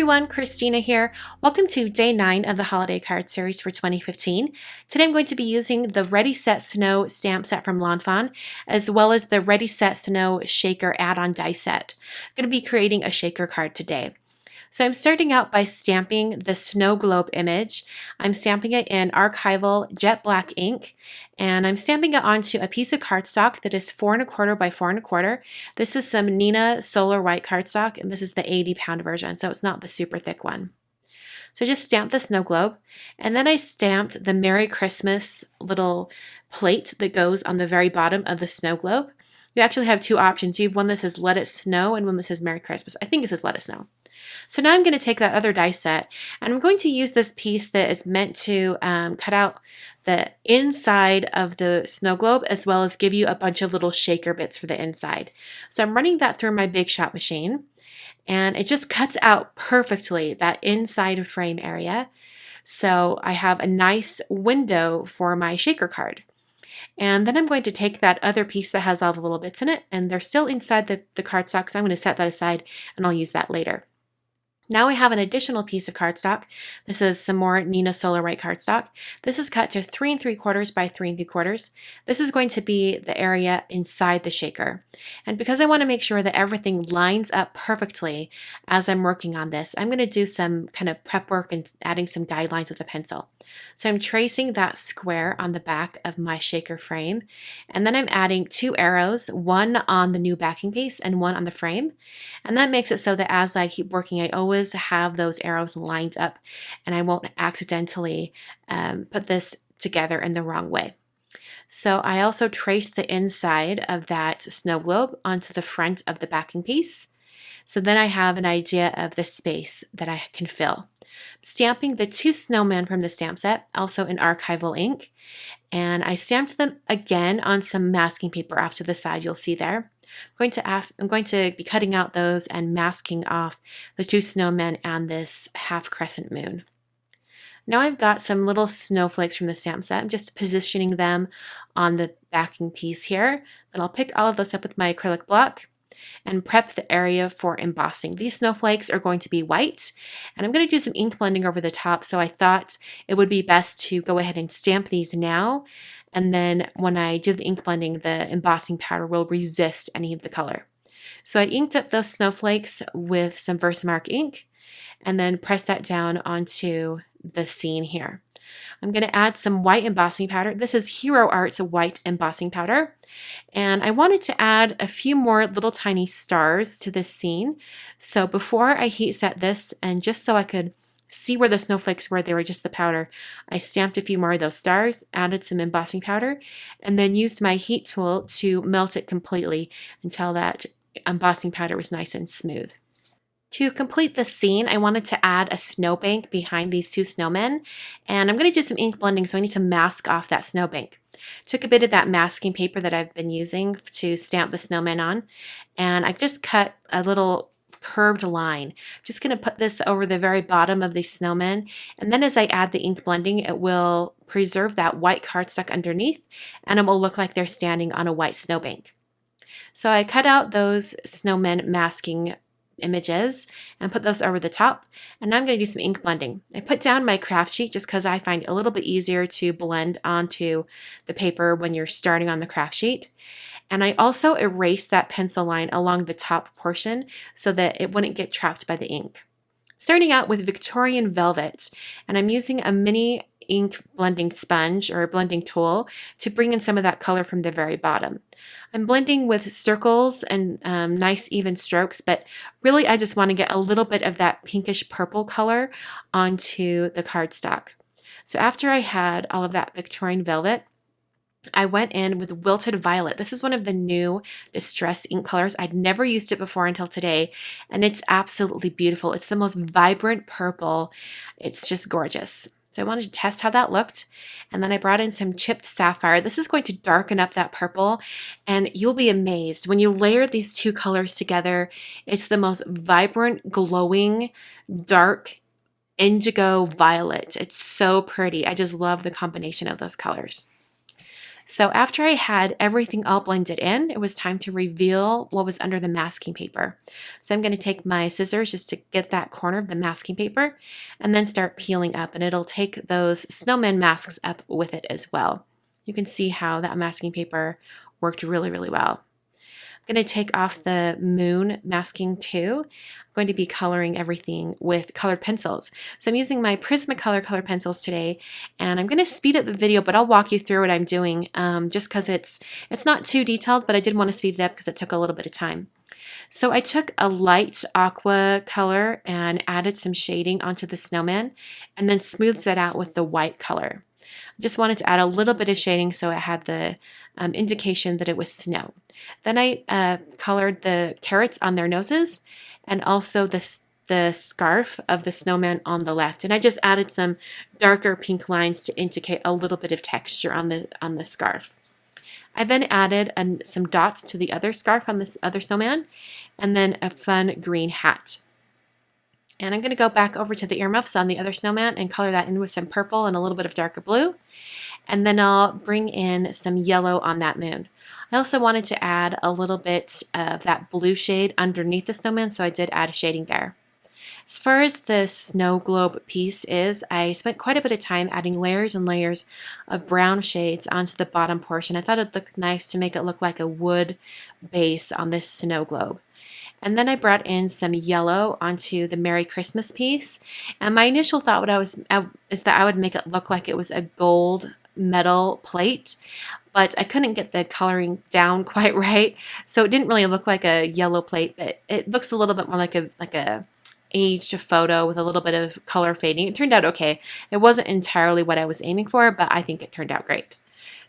everyone, Christina here. Welcome to day 9 of the holiday card series for 2015. Today I'm going to be using the Ready Set Snow stamp set from Lawn Fawn, as well as the Ready Set Snow shaker add-on die set. I'm going to be creating a shaker card today. So I'm starting out by stamping the snow globe image. I'm stamping it in archival jet black ink, and I'm stamping it onto a piece of cardstock that is 4 1/4 by 4 1/4. This is some Neenah Solar White cardstock, and this is the 80-pound version, so it's not the super thick one. So I just stamped the snow globe, and then I stamped the Merry Christmas little plate that goes on the very bottom of the snow globe. You actually have two options. You have one that says Let It Snow and one that says Merry Christmas. I think it says Let It Snow. So now I'm going to take that other die set, and I'm going to use this piece that is meant to cut out the inside of the snow globe, as well as give you a bunch of little shaker bits for the inside. So I'm running that through my Big Shot machine, and it just cuts out perfectly that inside frame area. So I have a nice window for my shaker card. And then I'm going to take that other piece that has all the little bits in it, and they're still inside the cardstock, so I'm going to set that aside and I'll use that later. Now I have an additional piece of cardstock. This is some more Neenah Solar White cardstock. This is cut to 3 3/4 by 3 3/4. This is going to be the area inside the shaker. And because I want to make sure that everything lines up perfectly as I'm working on this, I'm going to do some kind of prep work and adding some guidelines with a pencil. So I'm tracing that square on the back of my shaker frame, and then I'm adding 2 arrows, one on the new backing piece and one on the frame. And that makes it so that as I keep working, I always have those arrows lined up and I won't accidentally put this together in the wrong way. So I also trace the inside of that snow globe onto the front of the backing piece. So then I have an idea of the space that I can fill. Stamping the 2 snowmen from the stamp set, also in archival ink, and I stamped them again on some masking paper off to the side, you'll see there. I'm going to be cutting out those and masking off the 2 snowmen and this half crescent moon. Now I've got some little snowflakes from the stamp set. I'm just positioning them on the backing piece here. Then I'll pick all of those up with my acrylic block and prep the area for embossing. These snowflakes are going to be white, and I'm going to do some ink blending over the top, so I thought it would be best to go ahead and stamp these now, and then when I do the ink blending, the embossing powder will resist any of the color. So I inked up those snowflakes with some Versamark ink, and then press that down onto the scene here. I'm going to add some white embossing powder. This is Hero Art's white embossing powder. And I wanted to add a few more little tiny stars to this scene. So before I heat set this, and just so I could see where the snowflakes were, they were just the powder, I stamped a few more of those stars, added some embossing powder, and then used my heat tool to melt it completely until that embossing powder was nice and smooth. To complete the scene, I wanted to add a snowbank behind these 2 snowmen, and I'm going to do some ink blending, so I need to mask off that snowbank. Took a bit of that masking paper that I've been using to stamp the snowmen on, and I just cut a little curved line. I'm just going to put this over the very bottom of these snowmen, and then as I add the ink blending, it will preserve that white cardstock underneath, and it will look like they're standing on a white snowbank. So I cut out those snowmen masking images and put those over the top, and now I'm going to do some ink blending. I put down my craft sheet just because I find it a little bit easier to blend onto the paper when you're starting on the craft sheet. And I also erased that pencil line along the top portion so that it wouldn't get trapped by the ink. Starting out with Victorian Velvet, and I'm using a mini ink blending sponge or blending tool to bring in some of that color from the very bottom. I'm blending with circles and nice even strokes, but really I just want to get a little bit of that pinkish purple color onto the cardstock. So after I had all of that Victorian Velvet, I went in with Wilted Violet. This is one of the new Distress ink colors. I'd never used it before until today, and it's absolutely beautiful. It's the most vibrant purple. It's just gorgeous. So I wanted to test how that looked, and then I brought in some Chipped Sapphire. This is going to darken up that purple, and you'll be amazed. When you layer these 2 colors together, it's the most vibrant, glowing, dark, indigo violet. It's so pretty. I just love the combination of those colors. So after I had everything all blended in, it was time to reveal what was under the masking paper. So I'm going to take my scissors just to get that corner of the masking paper and then start peeling up, and it'll take those snowman masks up with it as well. You can see how that masking paper worked really, really well. I'm going to take off the moon masking too. I'm going to be coloring everything with colored pencils. So I'm using my Prismacolor colored pencils today, and I'm going to speed up the video, but I'll walk you through what I'm doing just because it's not too detailed, but I did want to speed it up because it took a little bit of time. So I took a light aqua color and added some shading onto the snowman and then smoothed that out with the white color. I just wanted to add a little bit of shading so it had the indication that it was snow. Then I colored the carrots on their noses and also the scarf of the snowman on the left. And I just added some darker pink lines to indicate a little bit of texture on the scarf. I then added some dots to the other scarf on this other snowman and then a fun green hat. And I'm going to go back over to the earmuffs on the other snowman and color that in with some purple and a little bit of darker blue. And then I'll bring in some yellow on that moon. I also wanted to add a little bit of that blue shade underneath the snowman, so I did add a shading there. As far as the snow globe piece is, I spent quite a bit of time adding layers and layers of brown shades onto the bottom portion. I thought it'd look nice to make it look like a wood base on this snow globe. And then I brought in some yellow onto the Merry Christmas piece. And my initial thought is that I would make it look like it was a gold metal plate, but I couldn't get the coloring down quite right. So it didn't really look like a yellow plate, but it looks a little bit more like a aged photo with a little bit of color fading. It turned out okay. It wasn't entirely what I was aiming for, but I think it turned out great.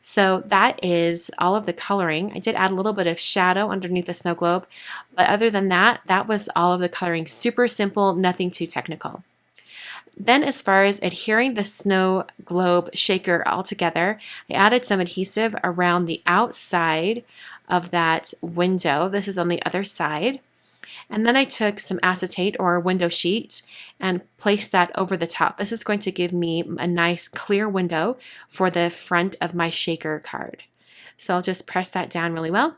So that is all of the coloring. I did add a little bit of shadow underneath the snow globe, but other than that, that was all of the coloring. Super simple, nothing too technical. Then as far as adhering the snow globe shaker all together, I added some adhesive around the outside of that window. This is on the other side. And then I took some acetate or window sheet and placed that over the top. This is going to give me a nice clear window for the front of my shaker card. So I'll just press that down really well.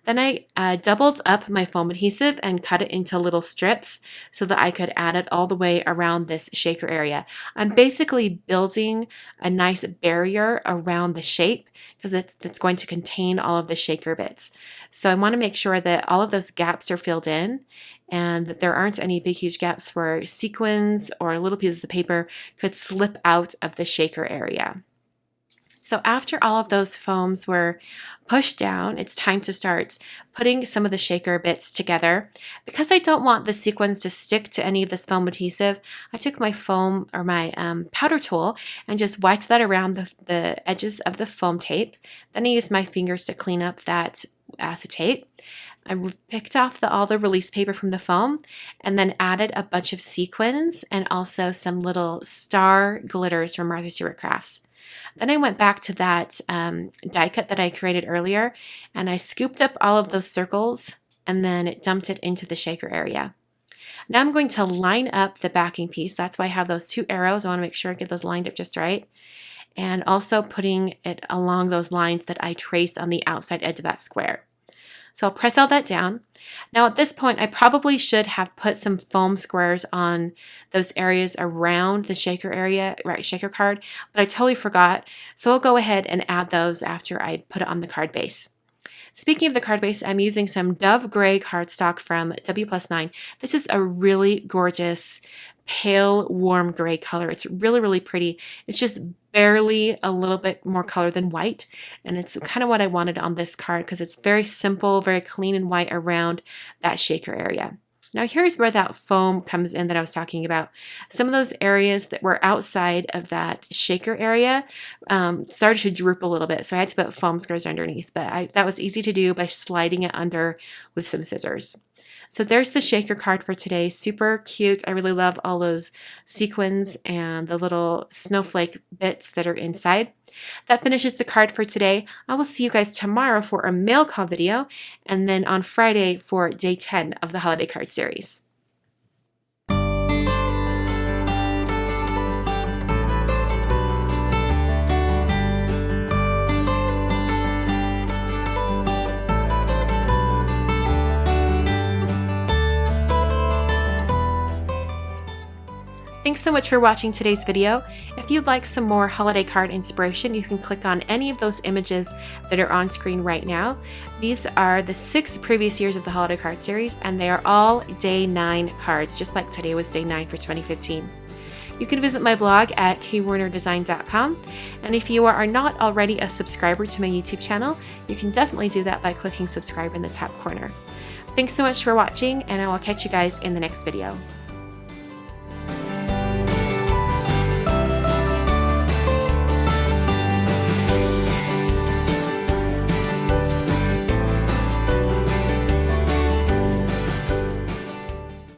Then I doubled up my foam adhesive and cut it into little strips so that I could add it all the way around this shaker area. I'm basically building a nice barrier around the shape because it's going to contain all of the shaker bits. So I want to make sure that all of those gaps are filled in and that there aren't any big huge gaps where sequins or little pieces of paper could slip out of the shaker area. So after all of those foams were pushed down, it's time to start putting some of the shaker bits together. Because I don't want the sequins to stick to any of this foam adhesive, I took my foam or my powder tool and just wiped that around the edges of the foam tape. Then I used my fingers to clean up that acetate. I picked off all the release paper from the foam and then added a bunch of sequins and also some little star glitters from Martha Stewart Crafts. Then I went back to that die cut that I created earlier and I scooped up all of those circles and then dumped it into the shaker area. Now I'm going to line up the backing piece. That's why I have those two arrows. I want to make sure I get those lined up just right. And also putting it along those lines that I traced on the outside edge of that square. So I'll press all that down. Now at this point, I probably should have put some foam squares on those areas around the shaker area, right, shaker card, but I totally forgot. So I'll go ahead and add those after I put it on the card base. Speaking of the card base, I'm using some Dove Gray cardstock from W+9. This is a really gorgeous, pale, warm gray color. It's really, really pretty. It's just barely a little bit more color than white, and it's kind of what I wanted on this card because it's very simple, very clean and white around that shaker area. Now here's where that foam comes in that I was talking about. Some of those areas that were outside of that shaker area started to droop a little bit, so I had to put foam squares underneath, but that was easy to do by sliding it under with some scissors. So there's the shaker card for today. Super cute. I really love all those sequins and the little snowflake bits that are inside. That finishes the card for today. I will see you guys tomorrow for a mail call video and then on Friday for day 10 of the holiday card series. Thanks so much for watching today's video. If you'd like some more holiday card inspiration, you can click on any of those images that are on screen right now. These are the 6 previous years of the holiday card series, and they are all day 9 cards, just like today was day 9 for 2015. You can visit my blog at kwarnerdesign.com, and if you are not already a subscriber to my YouTube channel, you can definitely do that by clicking subscribe in the top corner. Thanks so much for watching, and I will catch you guys in the next video.